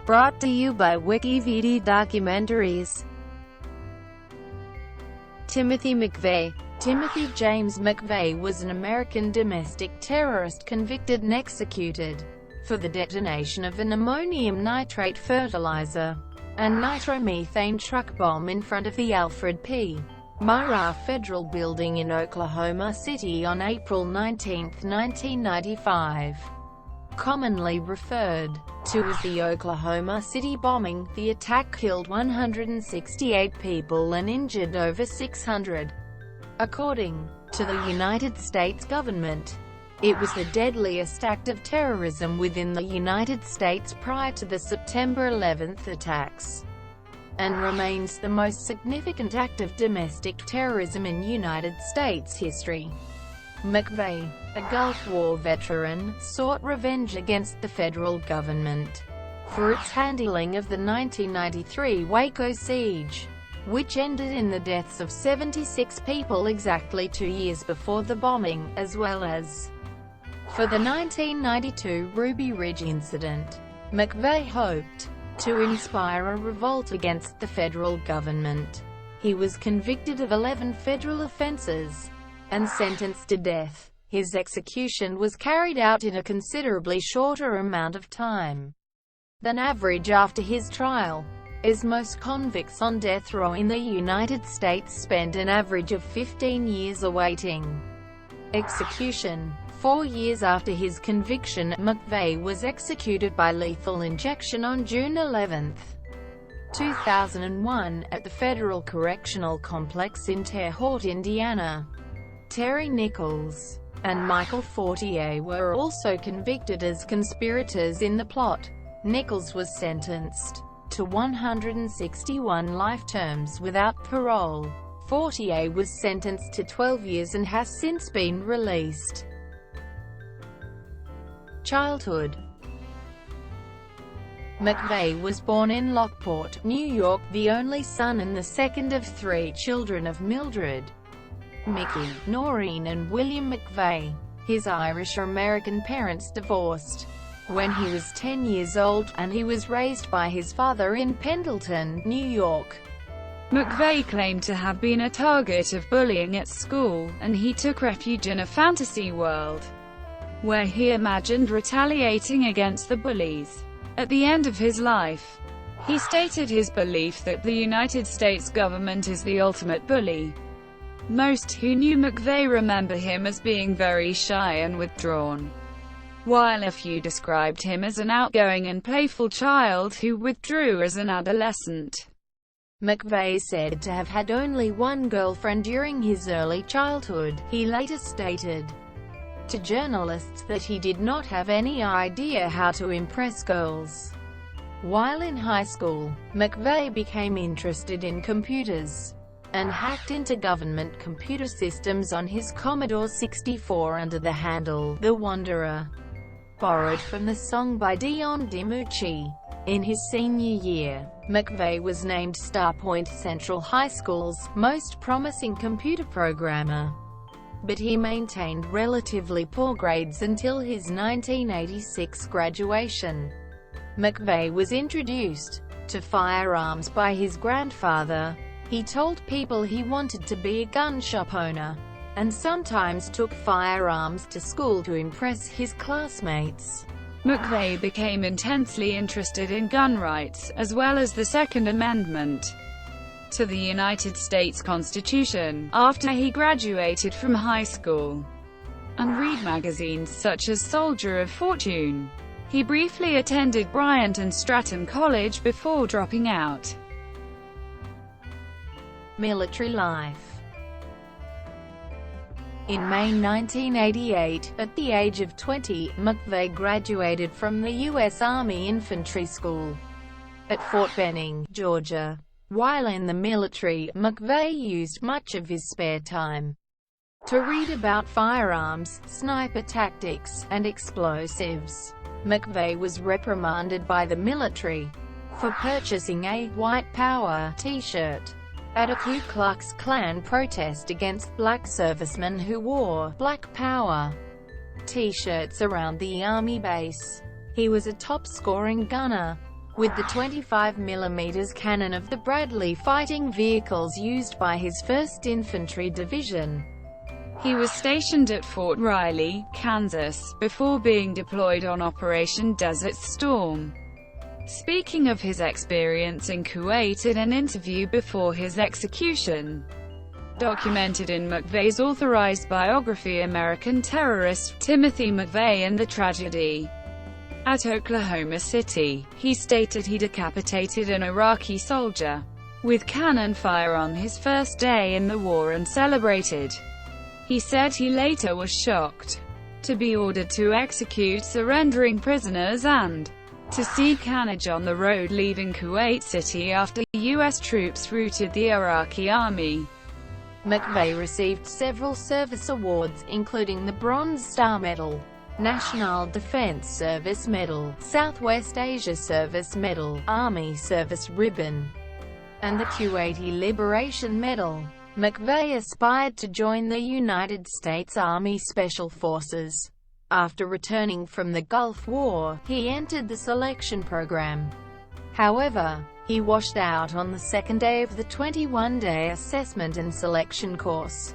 Brought to you by WikiVD Documentaries. Timothy McVeigh. Timothy James McVeigh was an American domestic terrorist convicted and executed for the detonation of an ammonium nitrate fertilizer and nitromethane truck bomb in front of the Alfred P. Murrah Federal Building in Oklahoma City on April 19, 1995. Commonly referred to as the Oklahoma City bombing, the attack killed 168 people and injured over 600. According to the United States government, it was the deadliest act of terrorism within the United States prior to the September 11 attacks, and remains the most significant act of domestic terrorism in United States history. McVeigh, a Gulf War veteran, sought revenge against the federal government for its handling of the 1993 Waco siege, which ended in the deaths of 76 people exactly 2 years before the bombing, as well as for the 1992 Ruby Ridge incident. McVeigh hoped to inspire a revolt against the federal government. He was convicted of 11 federal offenses and sentenced to death. His execution was carried out in a considerably shorter amount of time than average after his trial, as most convicts on death row in the United States spend an average of 15 years awaiting execution. 4 years after his conviction, McVeigh was executed by lethal injection on June 11, 2001, at the Federal Correctional Complex in Terre Haute, Indiana. Terry Nichols and Michael Fortier were also convicted as conspirators in the plot. Nichols was sentenced to 161 life terms without parole. Fortier was sentenced to 12 years and has since been released. Childhood. McVeigh was born in Lockport, New York, the only son and the second of 3 children of Mildred, Mickey, Noreen and William McVeigh. His Irish-American parents divorced when he was 10 years old, and he was raised by his father in Pendleton, New York. McVeigh claimed to have been a target of bullying at school, and he took refuge in a fantasy world where he imagined retaliating against the bullies. At the end of his life, he stated his belief that the United States government is the ultimate bully. Most who knew McVeigh remember him as being very shy and withdrawn, while a few described him as an outgoing and playful child who withdrew as an adolescent. McVeigh said to have had only one girlfriend during his early childhood. He later stated to journalists that he did not have any idea how to impress girls. While in high school, McVeigh became interested in computers and hacked into government computer systems on his Commodore 64 under the handle The Wanderer, borrowed from the song by Dion DiMucci. In his senior year, McVeigh was named Star Point Central High School's most promising computer programmer, but he maintained relatively poor grades until his 1986 graduation. McVeigh was introduced to firearms by his grandfather. He told people he wanted to be a gun shop owner, and sometimes took firearms to school to impress his classmates. McVeigh became intensely interested in gun rights, as well as the Second Amendment to the United States Constitution, after he graduated from high school, and read magazines such as Soldier of Fortune. He briefly attended Bryant and Stratton College before dropping out. Military life. In May 1988, at the age of 20, McVeigh graduated from the U.S. Army Infantry School at Fort Benning, Georgia. While in the military, McVeigh used much of his spare time to read about firearms, sniper tactics, and explosives. McVeigh was reprimanded by the military for purchasing a "White Power" t-shirt at a Ku Klux Klan protest against black servicemen who wore "Black Power" t-shirts around the Army base. He was a top-scoring gunner with the 25mm cannon of the Bradley fighting vehicles used by his 1st Infantry Division. He was stationed at Fort Riley, Kansas, before being deployed on Operation Desert Storm. Speaking of his experience in Kuwait in an interview before his execution, documented in McVeigh's authorized biography American Terrorist, Timothy McVeigh and the Tragedy at Oklahoma City, he stated he decapitated an Iraqi soldier with cannon fire on his first day in the war and celebrated. He said he later was shocked to be ordered to execute surrendering prisoners and to see carnage on the road leaving Kuwait City after U.S. troops routed the Iraqi army. McVeigh received several service awards, including the Bronze Star Medal, National Defense Service Medal, Southwest Asia Service Medal, Army Service Ribbon, and the Kuwaiti Liberation Medal. McVeigh aspired to join the United States Army Special Forces. After returning from the Gulf War, he entered the selection program. However, he washed out on the second day of the 21-day assessment and selection course.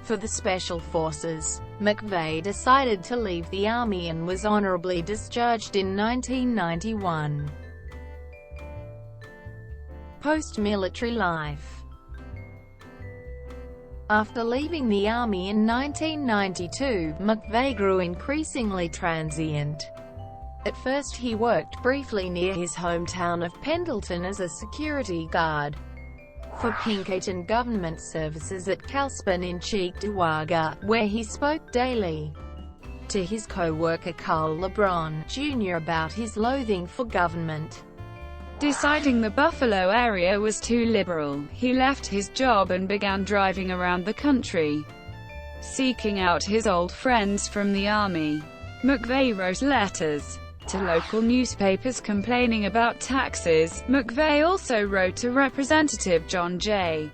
For the Special Forces, McVeigh decided to leave the Army and was honorably discharged in 1991. Post-military life. After leaving the Army in 1992, McVeigh grew increasingly transient. At first he worked briefly near his hometown of Pendleton as a security guard for Pinkerton Government Services at Calspan in Cheektowaga, where he spoke daily to his co-worker Carl LeBron, Jr. about his loathing for government. Deciding the Buffalo area was too liberal, he left his job and began driving around the country, seeking out his old friends from the Army. McVeigh wrote letters to local newspapers complaining about taxes. McVeigh also wrote to Representative John J.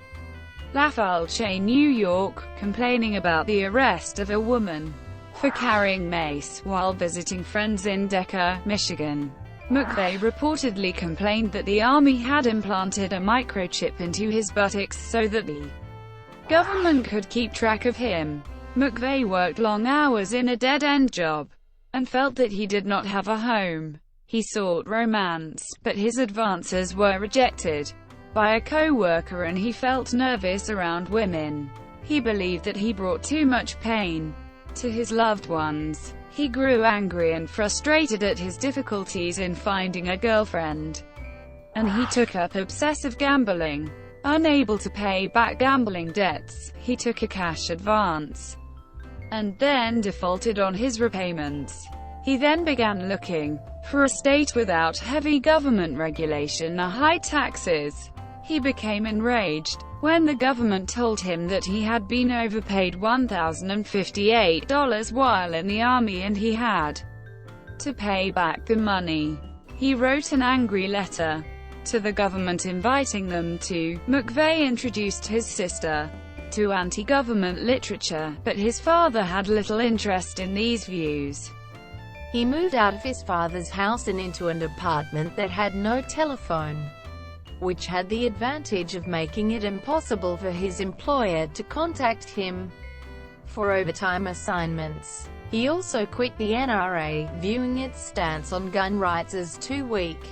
LaFalche, New York, complaining about the arrest of a woman for carrying mace while visiting friends in Decker, Michigan. McVeigh reportedly complained that the Army had implanted a microchip into his buttocks so that the government could keep track of him. McVeigh worked long hours in a dead-end job and felt that he did not have a home. He sought romance, but his advances were rejected by a co-worker and he felt nervous around women. He believed that he brought too much pain to his loved ones. He grew angry and frustrated at his difficulties in finding a girlfriend, and he took up obsessive gambling. Unable to pay back gambling debts, he took a cash advance and then defaulted on his repayments. He then began looking for a state without heavy government regulation or high taxes. He became enraged when the government told him that he had been overpaid $1,058 while in the Army and he had to pay back the money. He wrote an angry letter to the government inviting them to. McVeigh introduced his sister to anti-government literature, but his father had little interest in these views. He moved out of his father's house and into an apartment that had no telephone, which had the advantage of making it impossible for his employer to contact him for overtime assignments. He also quit the NRA, viewing its stance on gun rights as too weak.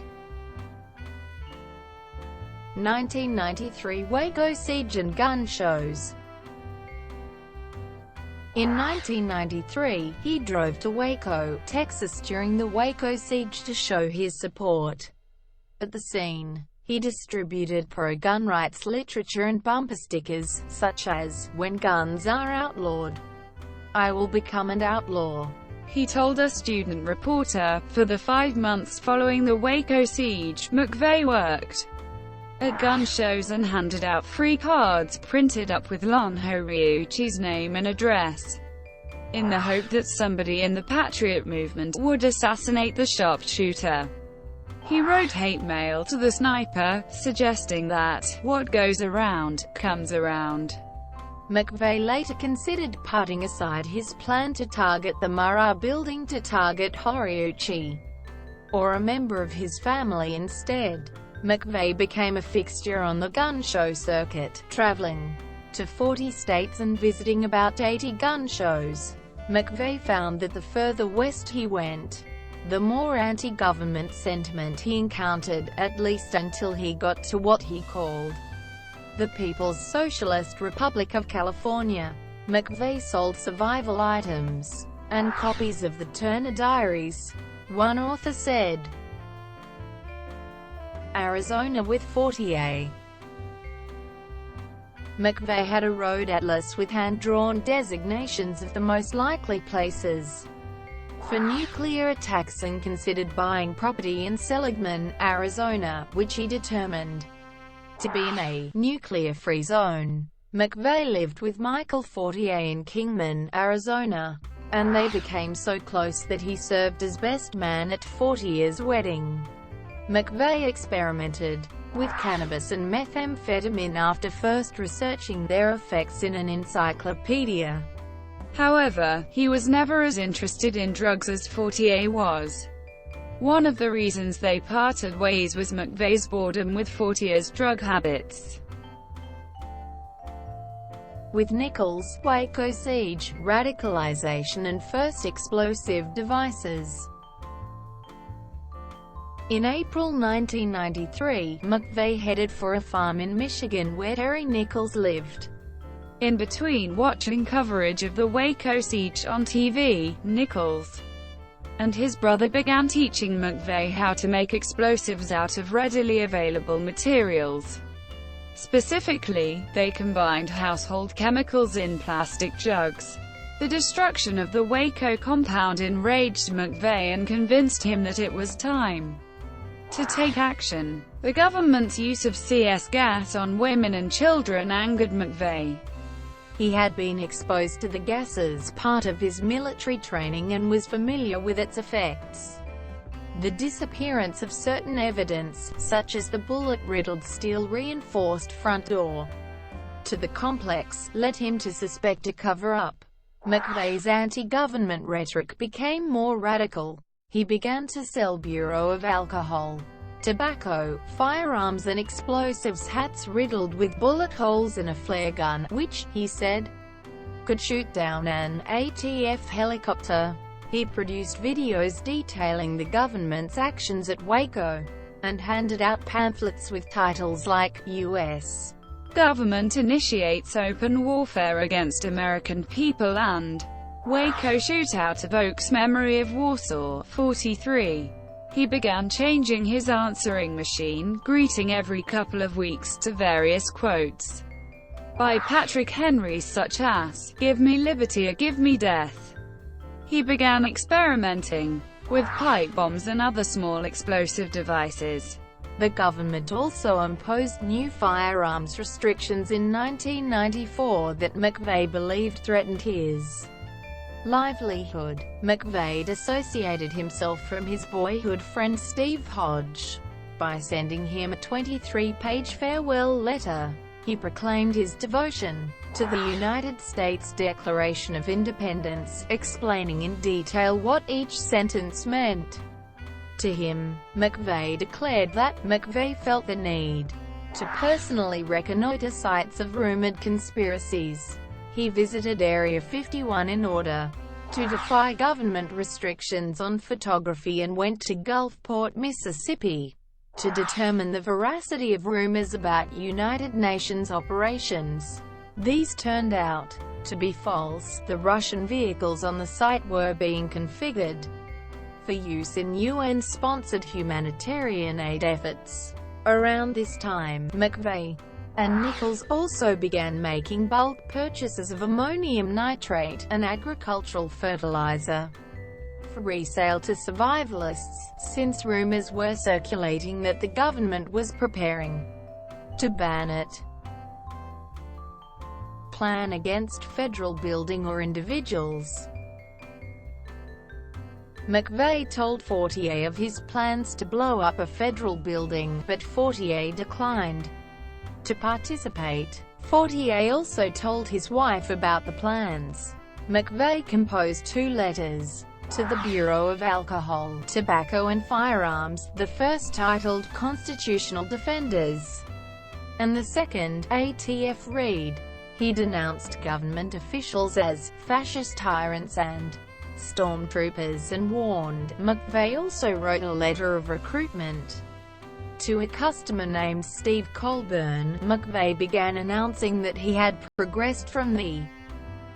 1993 Waco siege and gun shows. In 1993, he drove to Waco, Texas during the Waco siege to show his support. At the scene, he distributed pro-gun rights literature and bumper stickers, such as, "When guns are outlawed, I will become an outlaw." He told a student reporter, for the 5 months following the Waco siege, McVeigh worked at gun shows and handed out free cards printed up with Lon Horiuchi's name and address, in the hope that somebody in the Patriot movement would assassinate the sharpshooter. He wrote hate mail to the sniper, suggesting that, "What goes around, comes around." McVeigh later considered putting aside his plan to target the Murrah Building to target Horiuchi. or a member of his family instead. McVeigh became a fixture on the gun show circuit, traveling to 40 states and visiting about 80 gun shows. McVeigh found that the further west he went, the more anti-government sentiment he encountered, at least until he got to what he called the People's Socialist Republic of California. McVeigh sold survival items and copies of the Turner Diaries. One author said, Arizona with 40A. McVeigh had a road atlas with hand-drawn designations of the most likely places for nuclear attacks and considered buying property in Seligman, Arizona, which he determined to be in a nuclear-free zone. McVeigh lived with Michael Fortier in Kingman, Arizona, and they became so close that he served as best man at Fortier's wedding. McVeigh experimented with cannabis and methamphetamine after first researching their effects in an encyclopedia. However, he was never as interested in drugs as Fortier was. One of the reasons they parted ways was McVeigh's boredom with Fortier's drug habits. With Nichols, Waco siege, radicalization and first explosive devices. In April 1993, McVeigh headed for a farm in Michigan where Terry Nichols lived. In between watching coverage of the Waco siege on TV, Nichols and his brother began teaching McVeigh how to make explosives out of readily available materials. Specifically, they combined household chemicals in plastic jugs. The destruction of the Waco compound enraged McVeigh and convinced him that it was time to take action. The government's use of CS gas on women and children angered McVeigh. He had been exposed to the gas as part of his military training and was familiar with its effects. The disappearance of certain evidence, such as the bullet-riddled steel-reinforced front door to the complex, led him to suspect a cover-up. McVeigh's anti-government rhetoric became more radical. He began to sell Bureau of Alcohol, tobacco, firearms and explosives hats riddled with bullet holes and a flare gun, which, he said, could shoot down an ATF helicopter. He produced videos detailing the government's actions at Waco, and handed out pamphlets with titles like, U.S. Government Initiates Open Warfare Against American People and Waco Shootout Evokes Memory of Warsaw, 43. He began changing his answering machine, greeting every couple of weeks to various quotes by Patrick Henry such as, "Give me liberty or give me death." He began experimenting with pipe bombs and other small explosive devices. The government also imposed new firearms restrictions in 1994 that McVeigh believed threatened his livelihood. McVeigh dissociated himself from his boyhood friend Steve Hodge by sending him a 23-page farewell letter. He proclaimed his devotion to the United States Declaration of Independence, explaining in detail what each sentence meant to him. McVeigh declared that McVeigh felt the need to personally reconnoiter sites of rumored conspiracies. He visited Area 51 in order to defy government restrictions on photography and went to Gulfport, Mississippi, to determine the veracity of rumors about United Nations operations. These turned out to be false. The Russian vehicles on the site were being configured for use in UN-sponsored humanitarian aid efforts. Around this time, McVeigh and Nichols also began making bulk purchases of ammonium nitrate, an agricultural fertilizer, for resale to survivalists, since rumors were circulating that the government was preparing to ban it. Plan against federal building or individuals. McVeigh told Fortier of his plans to blow up a federal building, but Fortier declined to participate. Fortier also told his wife about the plans. McVeigh composed 2 letters to the Bureau of Alcohol, Tobacco and Firearms, the first titled Constitutional Defenders, and the second, ATF Reed. He denounced government officials as fascist tyrants and stormtroopers and warned. McVeigh also wrote a letter of recruitment to a customer named Steve Colburn. McVeigh began announcing that he had progressed from the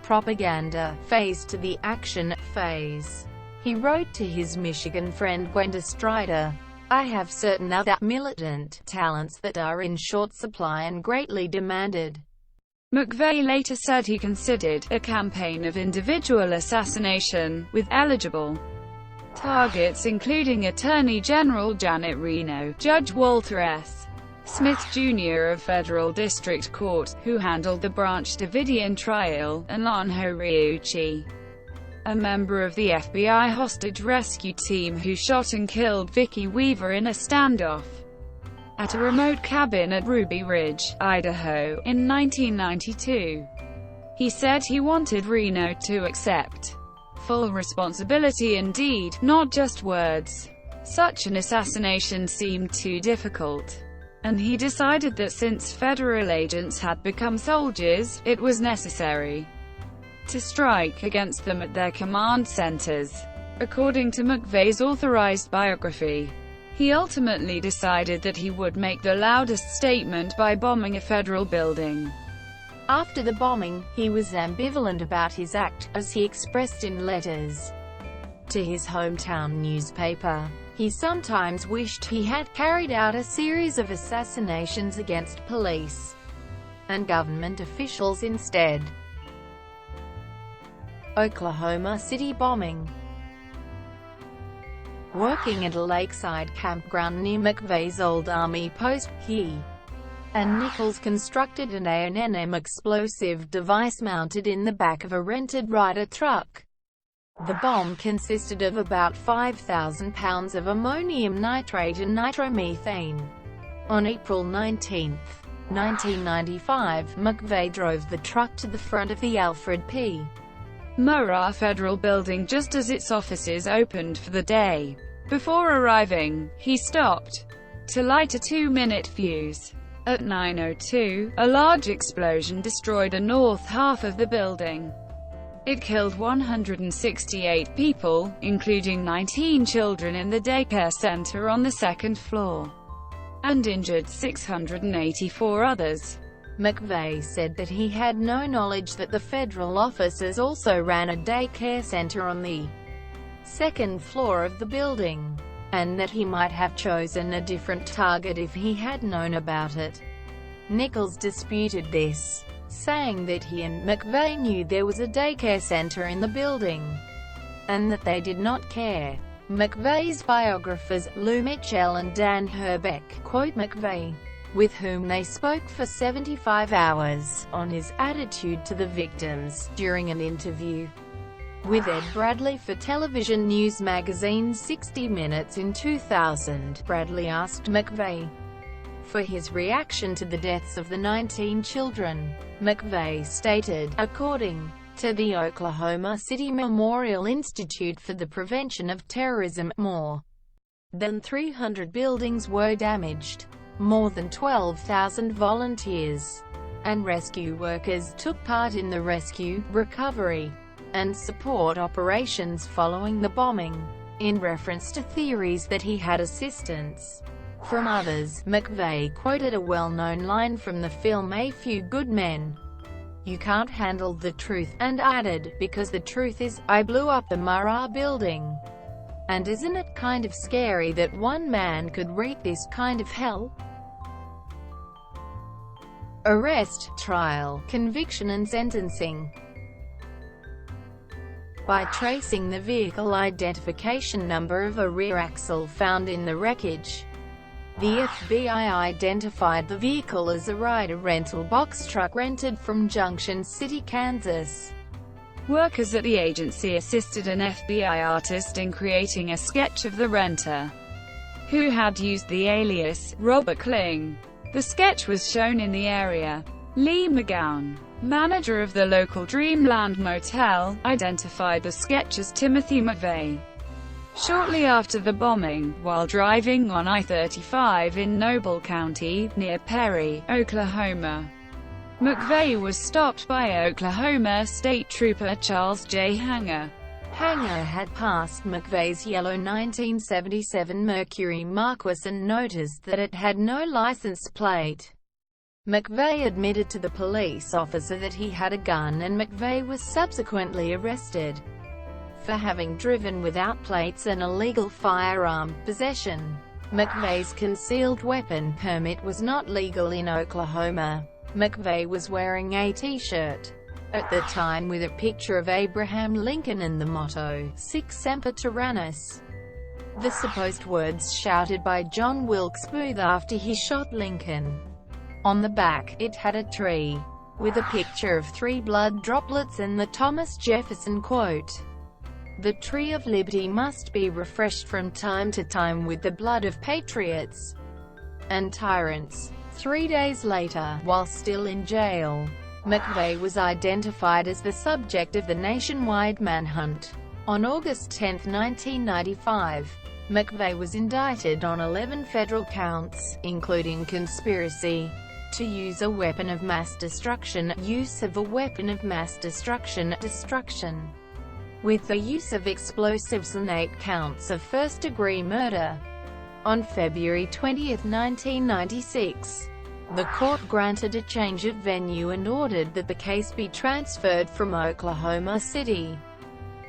propaganda phase to the action phase. He wrote to his Michigan friend Gwenda Strider, "I have certain other militant talents that are in short supply and greatly demanded." McVeigh later said he considered a campaign of individual assassination, with eligible targets including Attorney General Janet Reno, Judge Walter S. Smith Jr. of Federal District Court, who handled the Branch Davidian trial, and Lon Horiuchi, a member of the FBI hostage rescue team who shot and killed Vicki Weaver in a standoff at a remote cabin at Ruby Ridge, Idaho, in 1992. He said he wanted Reno to accept full responsibility indeed, not just words. Such an assassination seemed too difficult, and he decided that since federal agents had become soldiers, it was necessary to strike against them at their command centers. According to McVeigh's authorized biography, he ultimately decided that he would make the loudest statement by bombing a federal building. After the bombing, he was ambivalent about his act, as he expressed in letters to his hometown newspaper. He sometimes wished he had carried out a series of assassinations against police and government officials instead. Oklahoma City bombing. Working at a lakeside campground near McVeigh's old Army post, he and Nichols constructed an ammonium explosive device mounted in the back of a rented Ryder truck. The bomb consisted of about 5,000 pounds of ammonium nitrate and nitromethane. On April 19, 1995, McVeigh drove the truck to the front of the Alfred P. Murrah Federal Building just as its offices opened for the day. Before arriving, he stopped to light a 2-minute fuse. At 9:02, a large explosion destroyed the north half of the building. It killed 168 people, including 19 children in the daycare center on the second floor, and injured 684 others. McVeigh said that he had no knowledge that the federal officers also ran a daycare center on the second floor of the building, and that he might have chosen a different target if he had known about it. Nichols disputed this, saying that he and McVeigh knew there was a daycare center in the building, and that they did not care. McVeigh's biographers, Lou Mitchell and Dan Herbeck, quote McVeigh, with whom they spoke for 75 hours, on his attitude to the victims, during an interview with Ed Bradley for television news magazine 60 Minutes in 2000. Bradley asked McVeigh for his reaction to the deaths of the 19 children. McVeigh stated, according to the Oklahoma City Memorial Institute for the Prevention of Terrorism, more than 300 buildings were damaged. More than 12,000 volunteers and rescue workers took part in the rescue, recovery, and support operations following the bombing. In reference to theories that he had assistance from others, McVeigh quoted a well-known line from the film A Few Good Men, "You can't handle the truth," and added, "Because the truth is, I blew up the Murrah building. And isn't it kind of scary that one man could wreak this kind of hell?" Arrest, trial, conviction and sentencing. By tracing the vehicle identification number of a rear axle found in the wreckage, the FBI identified the vehicle as a Ryder rental box truck rented from Junction City, Kansas. Workers at the agency assisted an FBI artist in creating a sketch of the renter, who had used the alias Robert Kling. The sketch was shown in the area. Lee McGowan, manager of the local Dreamland Motel, identified the sketch as Timothy McVeigh. Shortly after the bombing, while driving on I-35 in Noble County, near Perry, Oklahoma, McVeigh was stopped by Oklahoma State Trooper Charles J. Hanger. Hanger had passed McVeigh's yellow 1977 Mercury Marquis and noticed that it had no license plate. McVeigh admitted to the police officer that he had a gun, and McVeigh was subsequently arrested for having driven without plates and illegal firearm possession. McVeigh's concealed weapon permit was not legal in Oklahoma. McVeigh was wearing a T-shirt at the time with a picture of Abraham Lincoln and the motto, Sic Semper Tyrannis, the supposed words shouted by John Wilkes Booth after he shot Lincoln. On the back, it had a tree with a picture of 3 blood droplets and the Thomas Jefferson quote, "The tree of liberty must be refreshed from time to time with the blood of patriots and tyrants." 3 days later, while still in jail, McVeigh was identified as the subject of the nationwide manhunt. On August 10, 1995, McVeigh was indicted on 11 federal counts, including conspiracy to use a weapon of mass destruction, use of a weapon of mass destruction, destruction with the use of explosives, and 8 counts of first-degree murder. On February 20, 1996, the court granted a change of venue and ordered that the case be transferred from Oklahoma City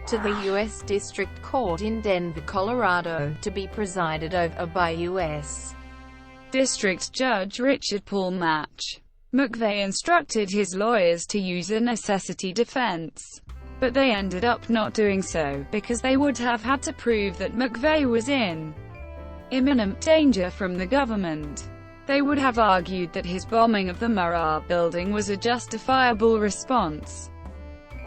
to the U.S. District Court in Denver, Colorado, to be presided over by U.S. District Judge Richard Paul Match. McVeigh instructed his lawyers to use a necessity defense, but they ended up not doing so, because they would have had to prove that McVeigh was in imminent danger from the government. They would have argued that his bombing of the Murrah Building was a justifiable response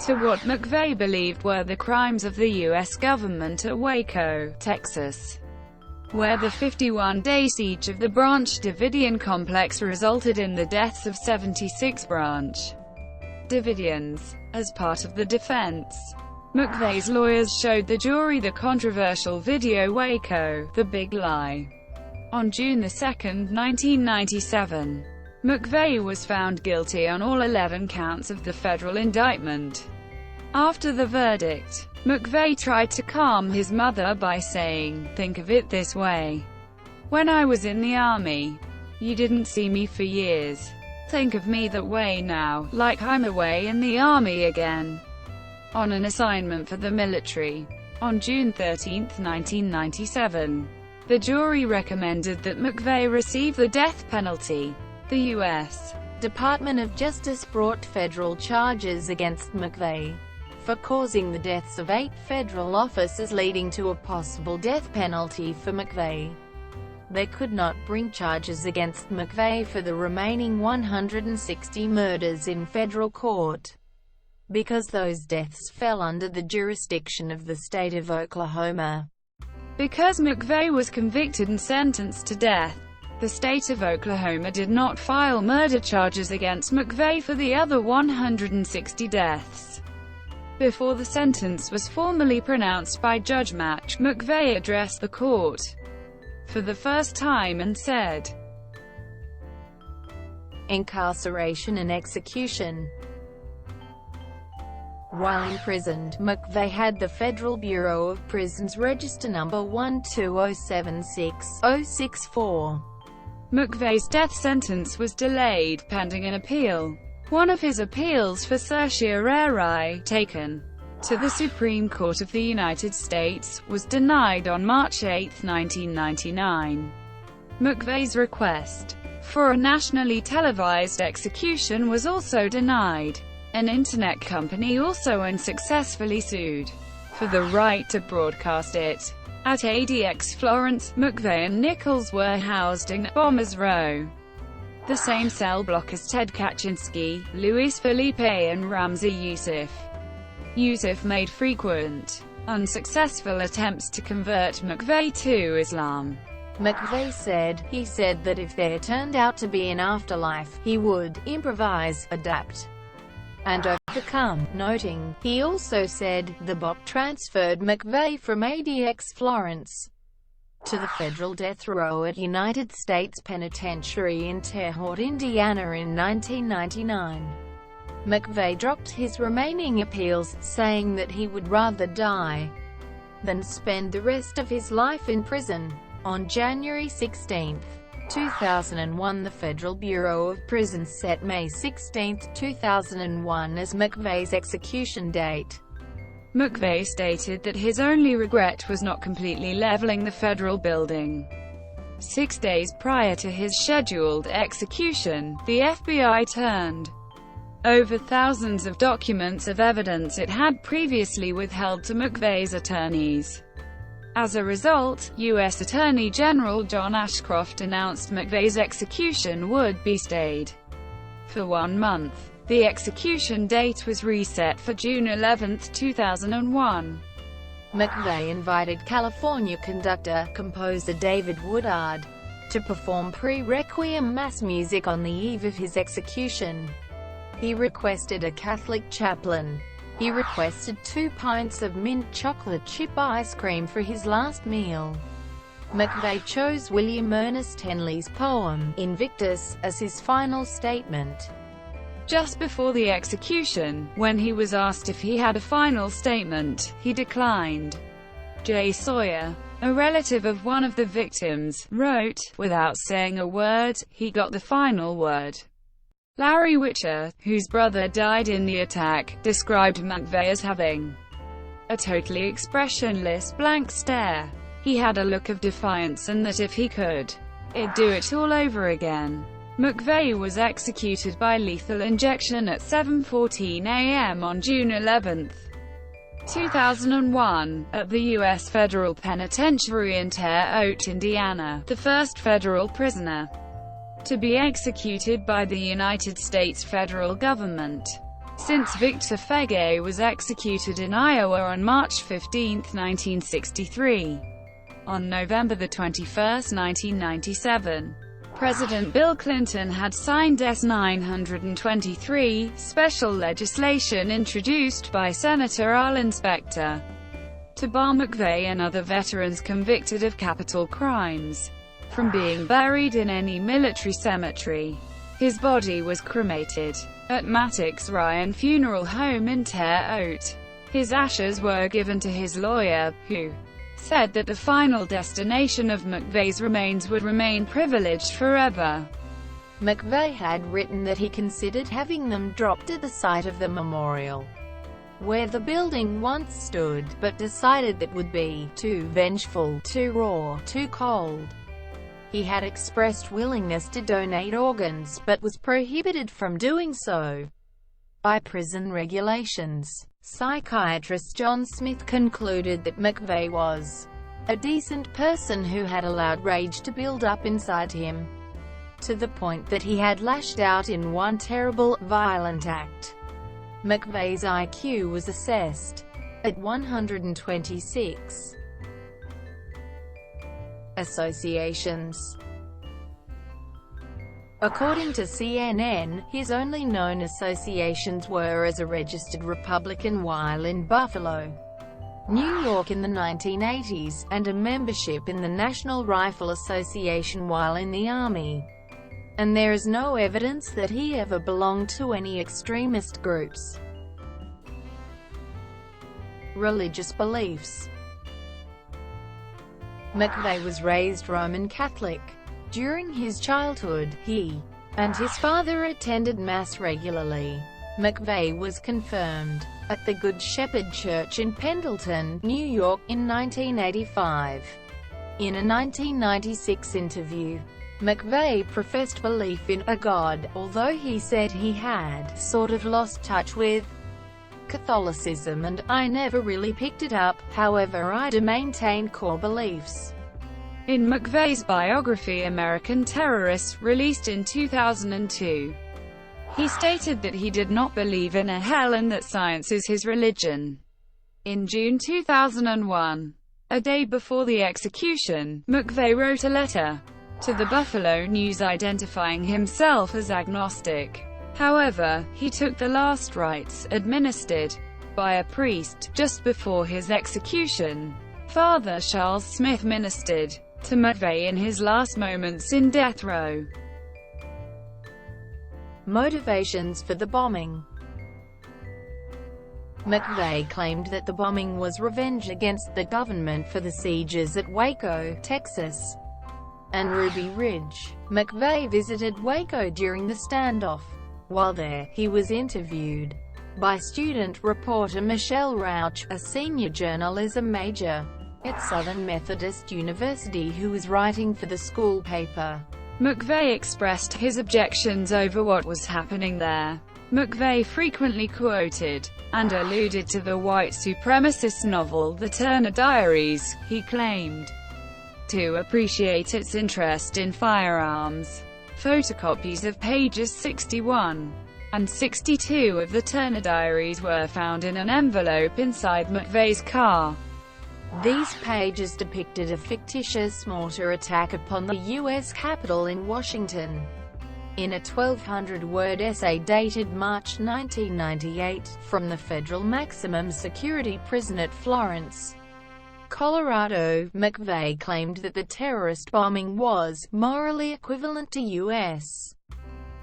to what McVeigh believed were the crimes of the U.S. government at Waco, Texas, where the 51-day siege of the Branch Davidian complex resulted in the deaths of 76 Branch Davidians. As part of the defense, McVeigh's lawyers showed the jury the controversial video Waco, The Big Lie. On June 2, 1997, McVeigh was found guilty on all 11 counts of the federal indictment. After the verdict, McVeigh tried to calm his mother by saying, "Think of it this way. When I was in the army, you didn't see me for years. Think of me that way now, like I'm away in the army again, on an assignment for the military." On June 13, 1997, the jury recommended that McVeigh receive the death penalty. The U.S. Department of Justice brought federal charges against McVeigh for causing the deaths of 8 federal officers, leading to a possible death penalty for McVeigh. They could not bring charges against McVeigh for the remaining 160 murders in federal court, because those deaths fell under the jurisdiction of the state of Oklahoma. Because McVeigh was convicted and sentenced to death, the state of Oklahoma did not file murder charges against McVeigh for the other 160 deaths. Before the sentence was formally pronounced by Judge Match, McVeigh addressed the court for the first time and said, "Incarceration and execution." While imprisoned, McVeigh had the Federal Bureau of Prisons Register number 12076-064. McVeigh's death sentence was delayed, pending an appeal. One of his appeals for certiorari, taken to the Supreme Court of the United States, was denied on March 8, 1999. McVeigh's request for a nationally televised execution was also denied. An internet company also unsuccessfully sued for the right to broadcast it. At ADX Florence, McVeigh and Nichols were housed in Bombers Row, the same cell block as Ted Kaczynski, Luis Felipe and Ramzi Youssef. Youssef made frequent, unsuccessful attempts to convert McVeigh to Islam. McVeigh said, he said that if there turned out to be an afterlife, he would improvise, adapt, and overcome, noting, he also said, the BOP transferred McVeigh from ADX Florence to the federal death row at United States Penitentiary in Terre Haute, Indiana in 1999. McVeigh dropped his remaining appeals, saying that he would rather die than spend the rest of his life in prison. On January 16, 2001, the Federal Bureau of Prisons set May 16, 2001 as McVeigh's execution date. McVeigh stated that his only regret was not completely leveling the federal building. 6 days prior to his scheduled execution, the FBI turned over thousands of documents of evidence it had previously withheld to McVeigh's attorneys. As a result, U.S. Attorney General John Ashcroft announced McVeigh's execution would be stayed for 1 month. The execution date was reset for June 11, 2001. McVeigh invited California conductor-composer David Woodard to perform pre-requiem mass music on the eve of his execution. He requested a Catholic chaplain. He requested 2 pints of mint chocolate chip ice cream for his last meal. McVeigh chose William Ernest Henley's poem, Invictus, as his final statement. Just before the execution, when he was asked if he had a final statement, he declined. Jay Sawyer, a relative of one of the victims, wrote, "Without saying a word, he got the final word." Larry Witcher, whose brother died in the attack, described McVeigh as having a totally expressionless blank stare. He had a look of defiance and that if he could, he'd do it all over again. McVeigh was executed by lethal injection at 7:14 a.m. on June 11, 2001, at the U.S. Federal Penitentiary in Terre Haute, Indiana, the first federal prisoner to be executed by the United States federal government since Victor Fege was executed in Iowa on March 15, 1963. On November 21, 1997, President Bill Clinton had signed S-923, special legislation introduced by Senator Al Inspector, to bar McVeigh and other veterans convicted of capital crimes from being buried in any military cemetery. His body was cremated at Mattox Ryan Funeral Home in Terre Haute. His ashes were given to his lawyer, who said that the final destination of McVeigh's remains would remain privileged forever. McVeigh had written that he considered having them dropped at the site of the memorial where the building once stood, but decided that would be too vengeful, too raw, too cold. He had expressed willingness to donate organs, but was prohibited from doing so by prison regulations. Psychiatrist John Smith concluded that McVeigh was a decent person who had allowed rage to build up inside him, to the point that he had lashed out in one terrible, violent act. McVeigh's IQ was assessed at 126. Associations. According to CNN, his only known associations were as a registered Republican while in Buffalo, New York in the 1980s, and a membership in the National Rifle Association while in the Army. And there is no evidence that he ever belonged to any extremist groups. Religious beliefs. McVeigh was raised Roman Catholic. During his childhood, he and his father attended Mass regularly. McVeigh was confirmed at the Good Shepherd Church in Pendleton, New York, in 1985. In a 1996 interview, McVeigh professed belief in a God, although he said he had sort of lost touch with Catholicism and "I never really picked it up, however I do maintain core beliefs." In McVeigh's biography American Terrorist, released in 2002, he stated that he did not believe in a hell and that science is his religion. In June 2001, a day before the execution, McVeigh wrote a letter to the Buffalo News identifying himself as agnostic. However, he took the last rites, administered by a priest, just before his execution. Father Charles Smith ministered to McVeigh in his last moments in death row. Motivations for the bombing. McVeigh claimed that the bombing was revenge against the government for the sieges at Waco, Texas, and Ruby Ridge. McVeigh visited Waco during the standoff. While there, he was interviewed by student reporter Michelle Rauch, a senior journalism major at Southern Methodist University who was writing for the school paper. McVeigh expressed his objections over what was happening there. McVeigh frequently quoted and alluded to the white supremacist novel The Turner Diaries. He claimed to appreciate its interest in firearms. Photocopies of pages 61 and 62 of the Turner Diaries were found in an envelope inside McVeigh's car. These pages depicted a fictitious mortar attack upon the U.S. Capitol in Washington. In a 1,200-word essay dated March 1998, from the federal maximum security prison at Florence, Colorado, McVeigh claimed that the terrorist bombing was morally equivalent to U.S.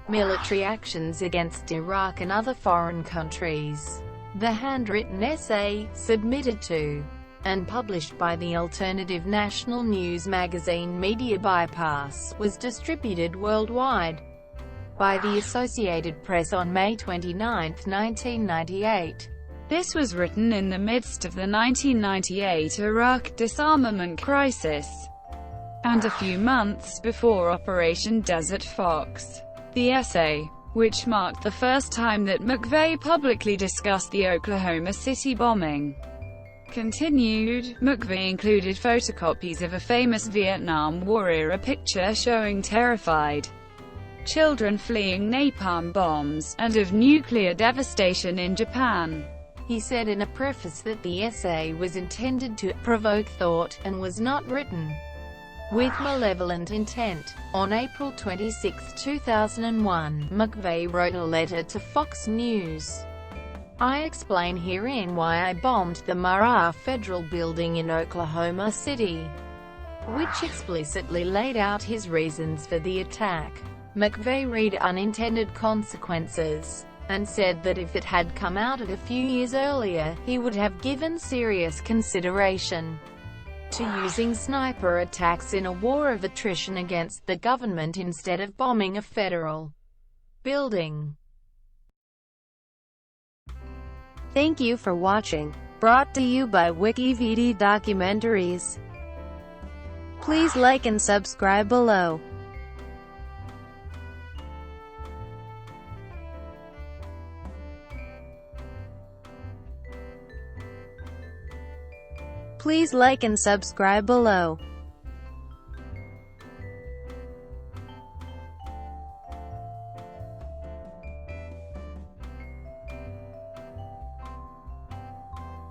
military actions against Iraq and other foreign countries. The handwritten essay, submitted to and published by the alternative national news magazine Media Bypass, was distributed worldwide by the Associated Press on May 29, 1998. This was written in the midst of the 1998 Iraq disarmament crisis, and a few months before Operation Desert Fox. The essay, which marked the first time that McVeigh publicly discussed the Oklahoma City bombing, continued. McVeigh included photocopies of a famous Vietnam War-era picture showing terrified children fleeing napalm bombs, and of nuclear devastation in Japan. He said in a preface that the essay was intended to provoke thought, and was not written with malevolent intent. On April 26, 2001, McVeigh wrote a letter to Fox News. I explain herein why I bombed the Murrah Federal Building in Oklahoma City, which explicitly laid out his reasons for the attack. McVeigh read unintended consequences, and said that if it had come out a few years earlier, he would have given serious consideration to using sniper attacks in a war of attrition against the government instead of bombing a federal building. Thank you for watching. Brought to you by WikiVD Documentaries. Please like and subscribe below. Please like and subscribe below.